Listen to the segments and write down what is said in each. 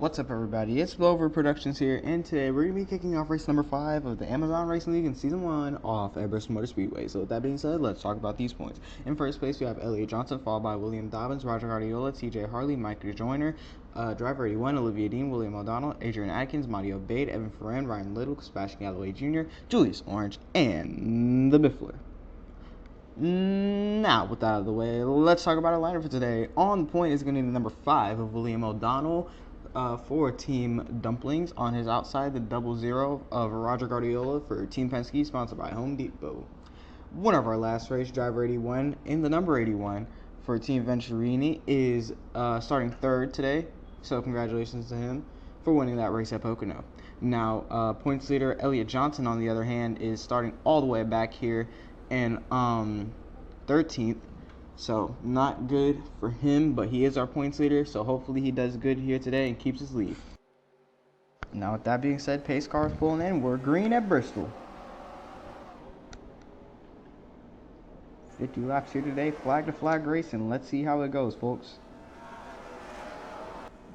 What's up, everybody? It's Blover Productions here, and today we're going to be kicking off race number 5 of the Amazon Racing League in Season 1 off at Bristol Motor Speedway. So with that being said, let's talk about these points. In first place, we have Elliott Johnson, followed by William Dobbins, Roger Guardiola, TJ Harley, Mike Joyner, Driver 81, Olivia Dean, William O'Donnell, Adrian Atkins, Mario Bade, Evan Ferran, Ryan Little, Sebastian Galloway Jr., Julius Orange, and the Biffler. Now, with that out of the way, let's talk about our lineup for today. On point is going to be the number 5 of William O'Donnell for Team Dumplings. On his outside, the 00 of Roger Guardiola for Team Penske, sponsored by Home Depot. Winner of our last race, Driver 81, in the number 81 for Team Venturini, is starting third today. So congratulations to him for winning that race at Pocono. Now, points leader Elliott Johnson, on the other hand, is starting all the way back here and 13th, so not good for him, but he is our points leader, so hopefully he does good here today and keeps his lead. Now, with that being said, pace cars pulling in. We're green at Bristol. 50 laps here today, flag to flag racing. Let's see how it goes, folks.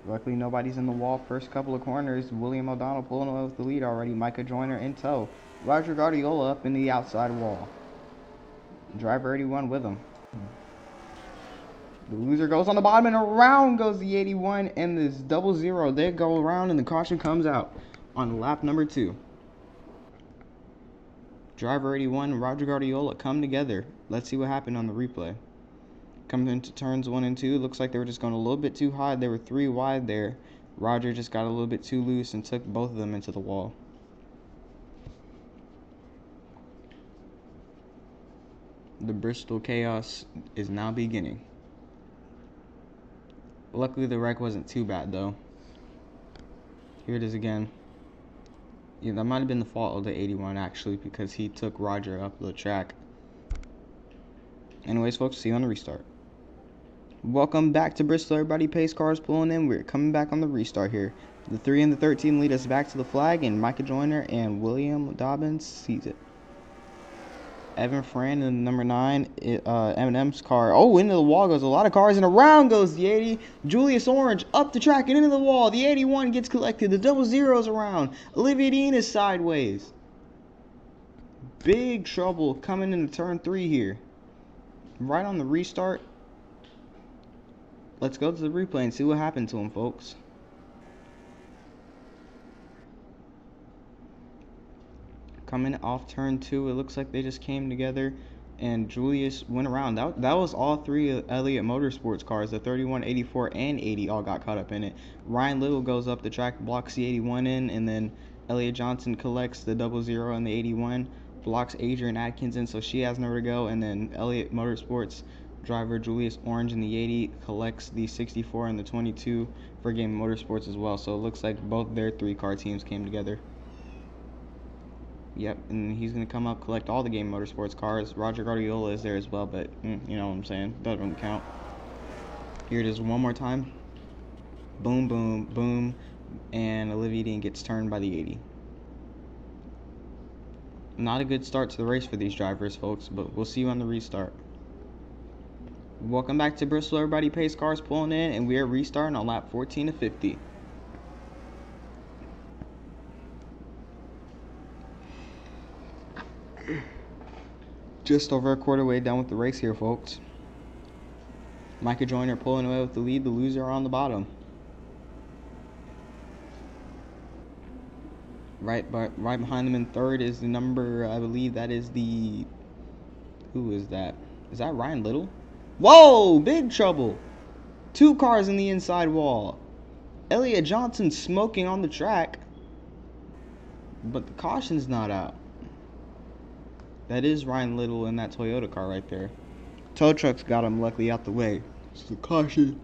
Luckily, nobody's in the wall. First couple of corners, William O'Donnell pulling away with the lead already. Micah Joyner in tow. Roger Guardiola up in the outside wall. Driver 81 with him. The loser goes on the bottom, and around goes the 81, and this 00. They go around, and the caution comes out on lap number 2. Driver 81 and Roger Guardiola come together. Let's see what happened on the replay. Coming into turns 1 and 2, looks like they were just going a little bit too high. They were 3 wide there. Roger just got a little bit too loose and took both of them into the wall. The Bristol chaos is now beginning. Luckily, the wreck wasn't too bad, though. Here it is again. Yeah, that might have been the fault of the 81, actually, because he took Roger up the track. Anyways, folks, see you on the restart. Welcome back to Bristol, everybody. Pace cars pulling in. We're coming back on the restart here. The 3 and the 13 lead us back to the flag, and Micah Joyner and William Dobbins sees it. Evan Ferran in number 9, M&M's car. Oh, into the wall goes a lot of cars, and around goes the 80. Julius Orange up the track and into the wall. The 81 gets collected. The 00's around. Olivia Dean is sideways. Big trouble coming into turn 3 here. Right on the restart. Let's go to the replay and see what happened to him, folks. Coming off turn 2, it looks like they just came together, and Julius went around. That was all 3 Elliott Motorsports cars. The 31, 84, and 80 all got caught up in it. Ryan Little goes up the track, blocks the 81 in, and then Elliott Johnson collects the 00 and the 81, blocks Adrian Atkins in, so she has nowhere to go, and then Elliott Motorsports driver Julius Orange in the 80 collects the 64 and the 22 for Game Motorsports as well. So it looks like both their 3 car teams came together. Yep, and he's going to come up, collect all the Game Motorsports cars. Roger Guardiola is there as well, but you know what I'm saying. Doesn't count. Here it is one more time. Boom, boom, boom. And Olivia Dean gets turned by the 80. Not a good start to the race for these drivers, folks, but we'll see you on the restart. Welcome back to Bristol, everybody. Pace cars pulling in, and we are restarting on lap 14 to 50. Just over a quarter way done with the race here, folks. Micah Joyner pulling away with the lead. The loser on the bottom. Right behind them in third is the number, I believe that is the... Who is that? Is that Ryan Little? Whoa! Big trouble! 2 cars in the inside wall. Elliott Johnson smoking on the track. But the caution's not out. That is Ryan Little in that Toyota car right there. Tow truck's got him luckily out the way. So the caution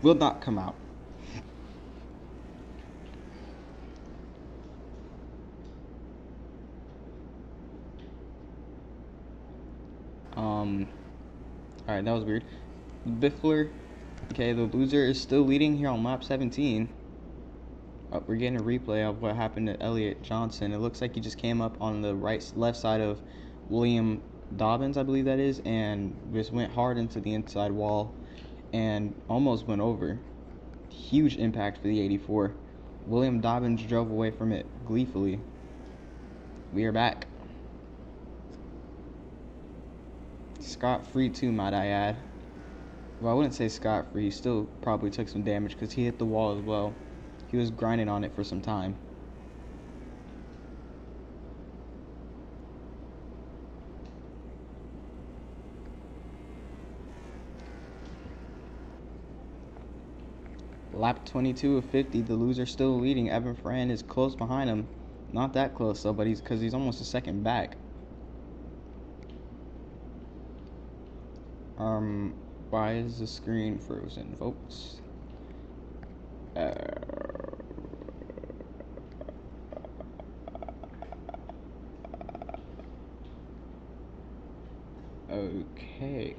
will not come out. Alright, that was weird. Biffler, okay, the loser is still leading here on lap 17. We're getting a replay of what happened to Elliott Johnson. It looks like he just came up on the left side of William Dobbins, I believe that is, and just went hard into the inside wall and almost went over. Huge impact for the 84. William Dobbins drove away from it gleefully. We are back. Scot-free too, might I add. Well, I wouldn't say scot-free. He still probably took some damage because he hit the wall as well. He was grinding on it for some time. Lap 22 of 50, the loser still leading. Evan Fran is close behind him. Not that close though, but he's almost a second back. Why is the screen frozen, folks? Okay.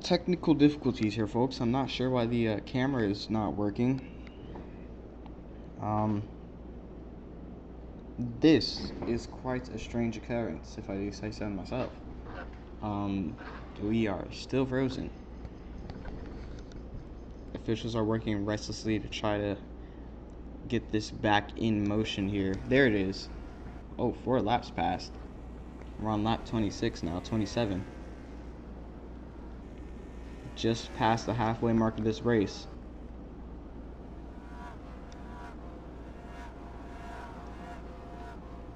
Technical difficulties here, folks. I'm not sure why the camera is not working. This is quite a strange occurrence, if I say so myself. We are still frozen. Officials are working restlessly to try to get this back in motion here. There it is. Oh, 4 laps passed. We're on lap 26 now, 27. Just past the halfway mark of this race.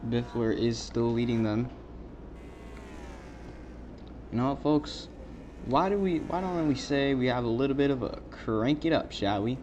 Biffler is still leading them. You know what, folks? Why don't we say we have a little bit of a crank it up, shall we?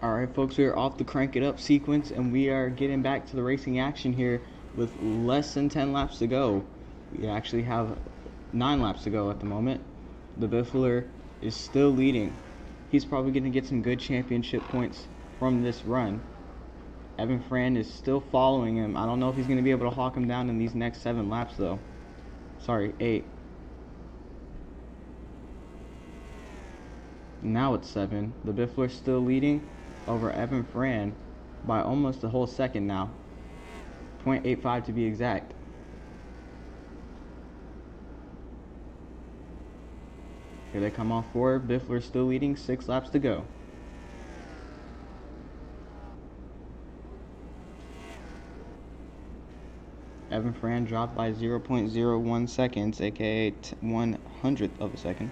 Alright folks, we are off the crank it up sequence and we are getting back to the racing action here with less than 10 laps to go. We actually have 9 laps to go at the moment. The Biffler is still leading. He's probably going to get some good championship points from this run. Evan Fran is still following him. I don't know if he's going to be able to hawk him down in these next 7 laps though. Sorry, 8. Now it's 7. The Biffler's still leading over Evan Fran by almost a whole second now. 0.85 to be exact. Here they come off forward. Biffler's still leading. 6 laps to go. Evan Fran dropped by 0.01 seconds, aka 1/100th of a second.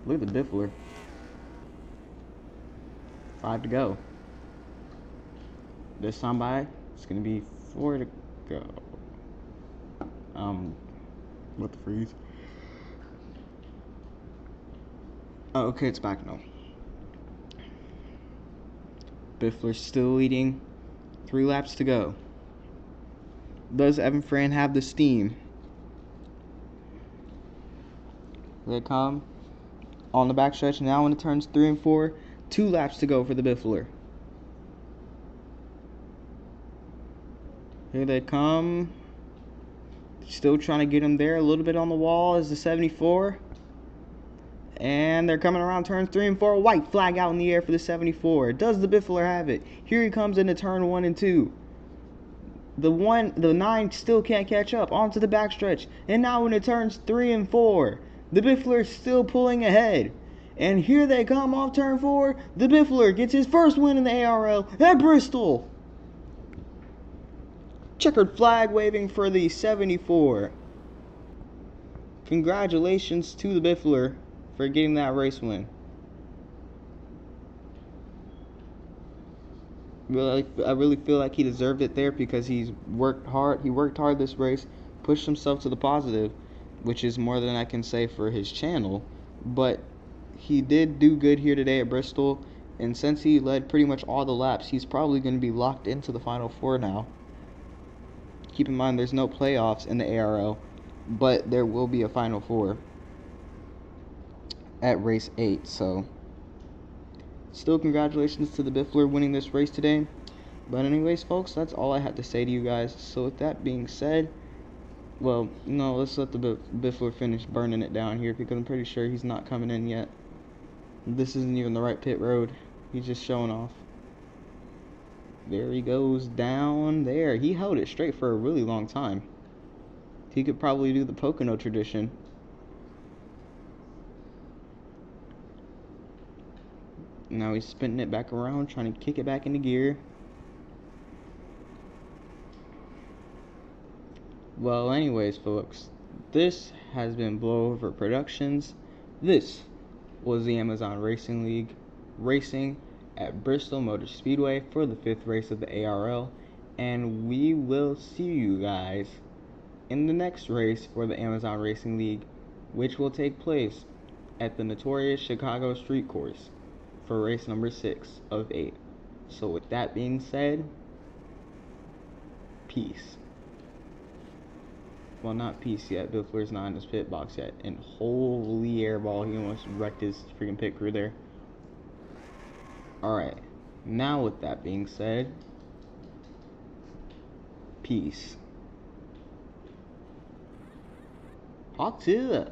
Look at the Biffler. 5 to go. This time by, it's gonna be 4 to go. What the freeze? Oh, okay, it's back now. Biffler's still leading. 3 laps to go. Does Evan Fran have the steam? Here they come. On the backstretch now when it turns 3 and 4. 2 laps to go for the Biffler. Here they come. Still trying to get him there. A little bit on the wall is the 74. And they're coming around turns 3 and 4. White flag out in the air for the 74. Does the Biffler have it? Here he comes into turn 1 and 2. The 9 still can't catch up. Onto the backstretch. And now when it turns 3 and 4, the Biffler is still pulling ahead. And here they come off turn 4. The Biffler gets his first win in the ARL at Bristol. Checkered flag waving for the 74. Congratulations to the Biffler for getting that race win. I really feel like he deserved it there because he's worked hard. He worked hard this race, pushed himself to the positive, which is more than I can say for his channel. But he did do good here today at Bristol, and since he led pretty much all the laps, he's probably going to be locked into the Final Four now. Keep in mind, there's no playoffs in the ARL, but there will be a Final Four at race 8. So, still congratulations to the Biffler winning this race today. But anyways, folks, that's all I had to say to you guys. So with that being said, well, no, let's let the Biffler finish burning it down here because I'm pretty sure he's not coming in yet. This isn't even the right pit road. He's just showing off. There he goes down there. He held it straight for a really long time. He could probably do the Pocono tradition. Now he's spinning it back around, trying to kick it back into gear. Well, anyways, folks, this has been Blowover Productions. This was the Amazon Racing League racing at Bristol Motor Speedway for the 5th race of the ARL, and we will see you guys in the next race for the Amazon Racing League, which will take place at the notorious Chicago Street Course for race number 6 of 8. So with that being said, peace. Well, not peace yet. Biffler's not in his pit box yet. And holy airball, he almost wrecked his freaking pit crew there. Alright, now with that being said, peace. Hawk to